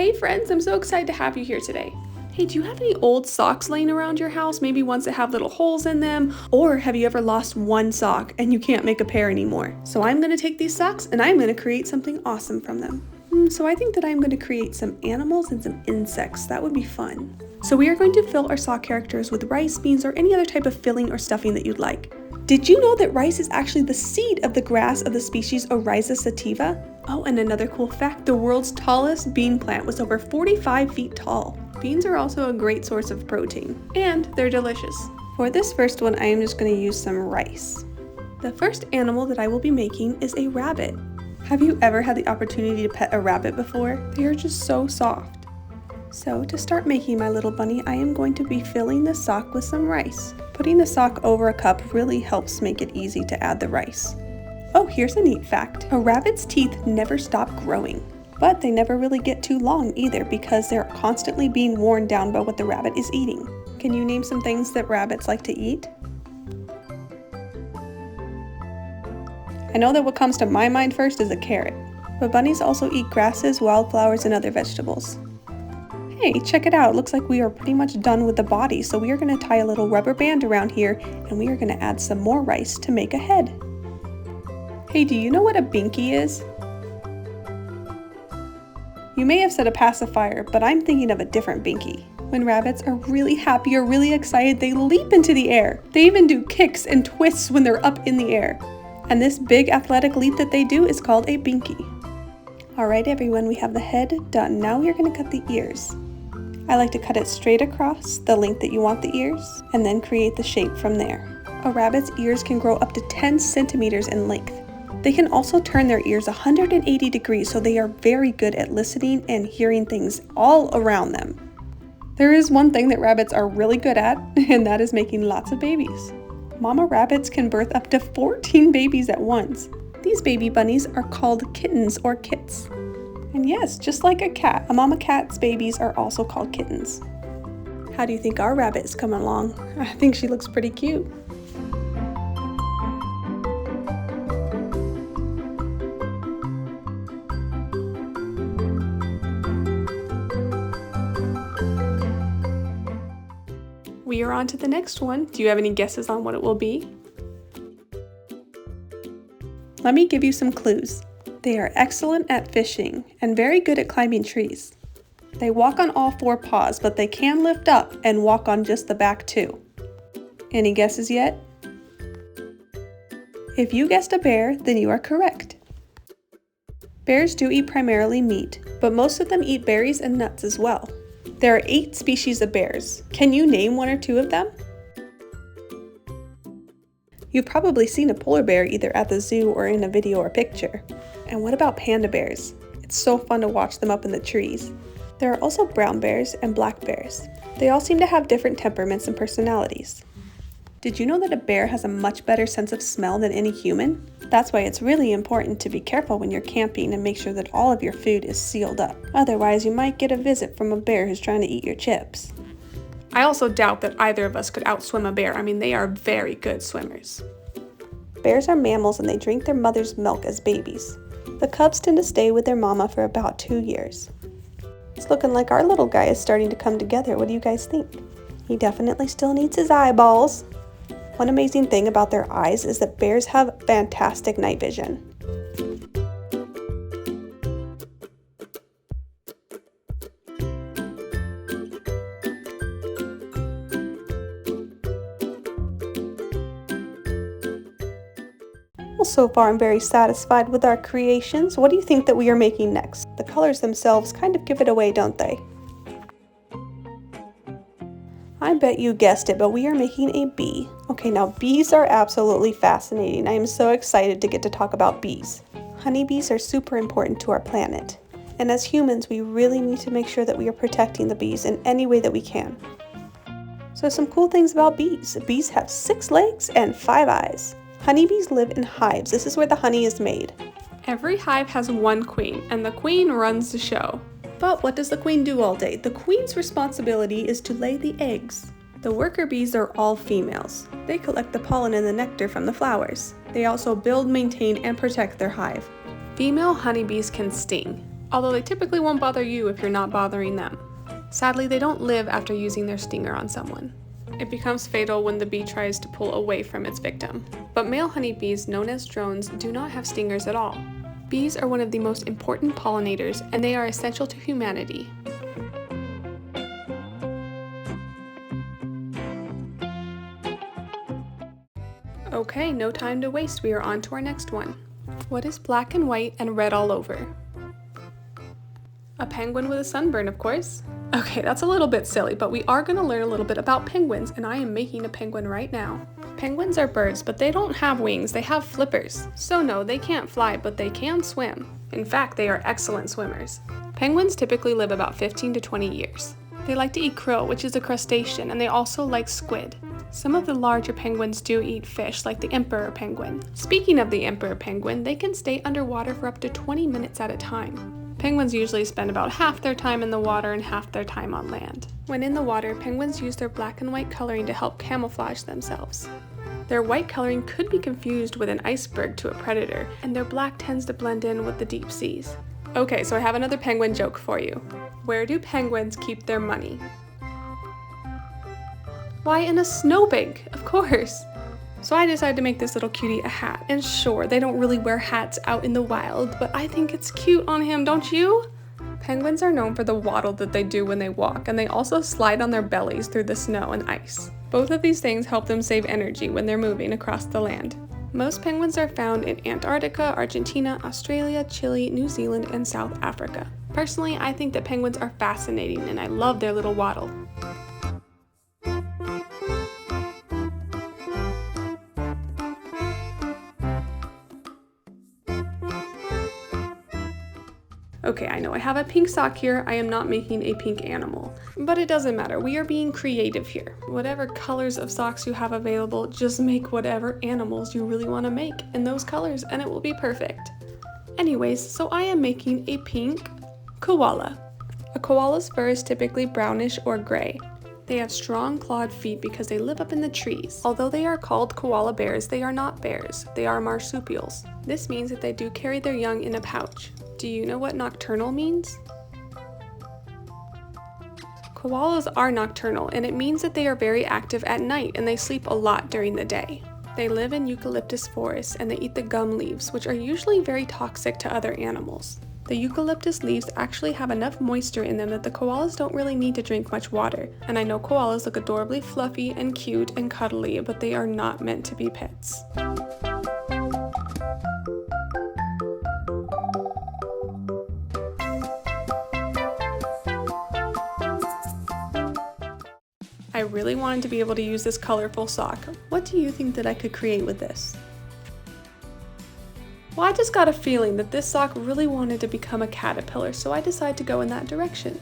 Hey friends, I'm so excited to have you here today. Hey, do you have any old socks laying around your house? Maybe ones that have little holes in them? Or have you ever lost one sock and you can't make a pair anymore? So I'm going to take these socks and I'm going to create something awesome from them. So I think that I'm going to create some animals and some insects. That would be fun. So we are going to fill our sock characters with rice, beans, or any other type of filling or stuffing that you'd like. Did you know that rice is actually the seed of the grass of the species Oryza sativa? Oh, and another cool fact, the world's tallest bean plant was over 45 feet tall. Beans are also a great source of protein, and they're delicious. For this first one, I am just going to use some rice. The first animal that I will be making is a rabbit. Have you ever had the opportunity to pet a rabbit before? They are just so soft. So to start making my little bunny, I am going to be filling the sock with some rice. Putting the sock over a cup really helps make it easy to add the rice. Oh, here's a neat fact. A rabbit's teeth never stop growing, but they never really get too long either because they're constantly being worn down by what the rabbit is eating. Can you name some things that rabbits like to eat? I know that what comes to my mind first is a carrot, but bunnies also eat grasses, wildflowers, and other vegetables. Hey, check it out. It looks like we are pretty much done with the body, so we are going to tie a little rubber band around here and we are going to add some more rice to make a head. Hey, do you know what a binky is? You may have said a pacifier, but I'm thinking of a different binky. When rabbits are really happy or really excited, they leap into the air. They even do kicks and twists when they're up in the air. And this big athletic leap that they do is called a binky. Alright everyone, we have the head done. Now we are going to cut the ears. I like to cut it straight across the length that you want the ears, and then create the shape from there. A rabbit's ears can grow up to 10 centimeters in length. They can also turn their ears 180 degrees, so they are very good at listening and hearing things all around them. There is one thing that rabbits are really good at, and that is making lots of babies. Mama rabbits can birth up to 14 babies at once. These baby bunnies are called kittens or kits. And yes, just like a cat, a mama cat's babies are also called kittens. How do you think our rabbit is coming along? I think she looks pretty cute. We are on to the next one. Do you have any guesses on what it will be? Let me give you some clues. They are excellent at fishing and very good at climbing trees. They walk on all four paws, but they can lift up and walk on just the back too. Any guesses yet? If you guessed a bear, then you are correct. Bears do eat primarily meat, but most of them eat berries and nuts as well. There are 8 species of bears. Can you name 1 or 2 of them? You've probably seen a polar bear either at the zoo or in a video or picture. And what about panda bears? It's so fun to watch them up in the trees. There are also brown bears and black bears. They all seem to have different temperaments and personalities. Did you know that a bear has a much better sense of smell than any human? That's why it's really important to be careful when you're camping and make sure that all of your food is sealed up. Otherwise, you might get a visit from a bear who's trying to eat your chips. I also doubt that either of us could outswim a bear. I mean, they are very good swimmers. Bears are mammals and they drink their mother's milk as babies. The cubs tend to stay with their mama for about 2 years. It's looking like our little guy is starting to come together. What do you guys think? He definitely still needs his eyeballs. One amazing thing about their eyes is that bears have fantastic night vision. Well, so far I'm very satisfied with our creations. What do you think that we are making next? The colors themselves kind of give it away, don't they? I bet you guessed it, but we are making a bee. Okay, now bees are absolutely fascinating. I am so excited to get to talk about bees. Honeybees are super important to our planet. And as humans, we really need to make sure that we are protecting the bees in any way that we can. So some cool things about bees. Bees have 6 legs and 5 eyes. Honeybees live in hives. This is where the honey is made. Every hive has one queen, and the queen runs the show. But what does the queen do all day? The queen's responsibility is to lay the eggs. The worker bees are all females. They collect the pollen and the nectar from the flowers. They also build, maintain, and protect their hive. Female honeybees can sting. although they typically won't bother you if you're not bothering them. Sadly, they don't live after using their stinger on someone. It becomes fatal when the bee tries to pull away from its victim. But male honeybees, known as drones, do not have stingers at all. Bees are one of the most important pollinators, and they are essential to humanity. Okay, no time to waste, we are on to our next one. What is black and white and red all over? A penguin with a sunburn, of course. Okay, that's a little bit silly, but we are going to learn a little bit about penguins, and I am making a penguin right now. Penguins are birds, but they don't have wings, they have flippers. So no, they can't fly, but they can swim. In fact, they are excellent swimmers. Penguins typically live about 15 to 20 years. They like to eat krill, which is a crustacean, and they also like squid. Some of the larger penguins do eat fish, like the emperor penguin. Speaking of the emperor penguin, they can stay underwater for up to 20 minutes at a time. Penguins usually spend about half their time in the water and half their time on land. When in the water, penguins use their black and white coloring to help camouflage themselves. Their white coloring could be confused with an iceberg to a predator, and their black tends to blend in with the deep seas. Okay, so I have another penguin joke for you. Where do penguins keep their money? Why, in a snowbank, of course. So I decided to make this little cutie a hat, and sure, they don't really wear hats out in the wild, but I think it's cute on him, don't you? Penguins are known for the waddle that they do when they walk, and they also slide on their bellies through the snow and ice. Both of these things help them save energy when they're moving across the land. Most penguins are found in Antarctica, Argentina, Australia, Chile, New Zealand, and South Africa. Personally, I think that penguins are fascinating, and I love their little waddle. Okay, I know I have a pink sock here. I am not making a pink animal, but it doesn't matter. We are being creative here. Whatever colors of socks you have available, just make whatever animals you really want to make in those colors and it will be perfect. Anyways, so I am making a pink koala. A koala's fur is typically brownish or gray. They have strong clawed feet because they live up in the trees. Although they are called koala bears, they are not bears. They are marsupials. This means that they do carry their young in a pouch. Do you know what nocturnal means? Koalas are nocturnal, and it means that they are very active at night and they sleep a lot during the day. They live in eucalyptus forests and they eat the gum leaves, which are usually very toxic to other animals. The eucalyptus leaves actually have enough moisture in them that the koalas don't really need to drink much water. And I know koalas look adorably fluffy and cute and cuddly, but they are not meant to be pets. I really wanted to be able to use this colorful sock. What do you think that I could create with this? Well, I just got a feeling that this sock really wanted to become a caterpillar, so I decided to go in that direction.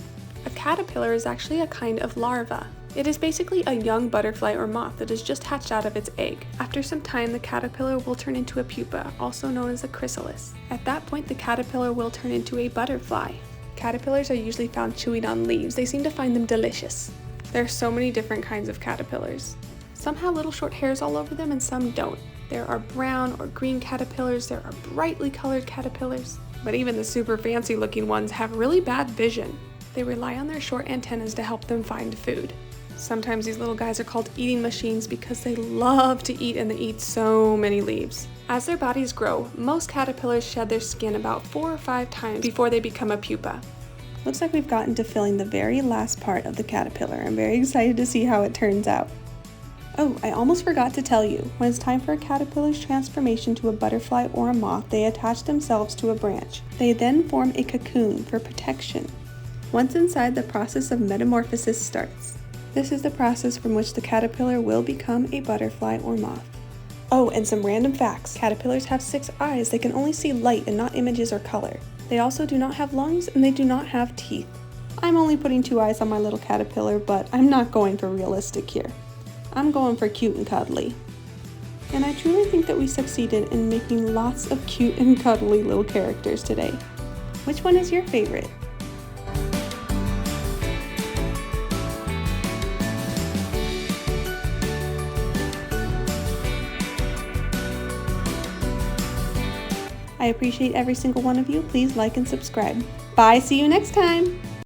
A caterpillar is actually a kind of larva. It is basically a young butterfly or moth that has just hatched out of its egg. After some time, the caterpillar will turn into a pupa, also known as a chrysalis. At that point, the caterpillar will turn into a butterfly. Caterpillars are usually found chewing on leaves. They seem to find them delicious. There are so many different kinds of caterpillars. Some have little short hairs all over them and some don't. There are brown or green caterpillars, there are brightly colored caterpillars, but even the super fancy looking ones have really bad vision. They rely on their short antennas to help them find food. Sometimes these little guys are called eating machines because they love to eat and they eat so many leaves. As their bodies grow, most caterpillars shed their skin about 4 or 5 times before they become a pupa. Looks like we've gotten to filling the very last part of the caterpillar. I'm very excited to see how it turns out. Oh, I almost forgot to tell you, when it's time for a caterpillar's transformation to a butterfly or a moth, they attach themselves to a branch. They then form a cocoon for protection. Once inside, the process of metamorphosis starts. This is the process from which the caterpillar will become a butterfly or moth. Oh, and some random facts. Caterpillars have 6 eyes. They can only see light and not images or color. They also do not have lungs and they do not have teeth. I'm only putting 2 eyes on my little caterpillar, but I'm not going for realistic here. I'm going for cute and cuddly. And I truly think that we succeeded in making lots of cute and cuddly little characters today. Which one is your favorite? I appreciate every single one of you. Please like and subscribe. Bye, see you next time.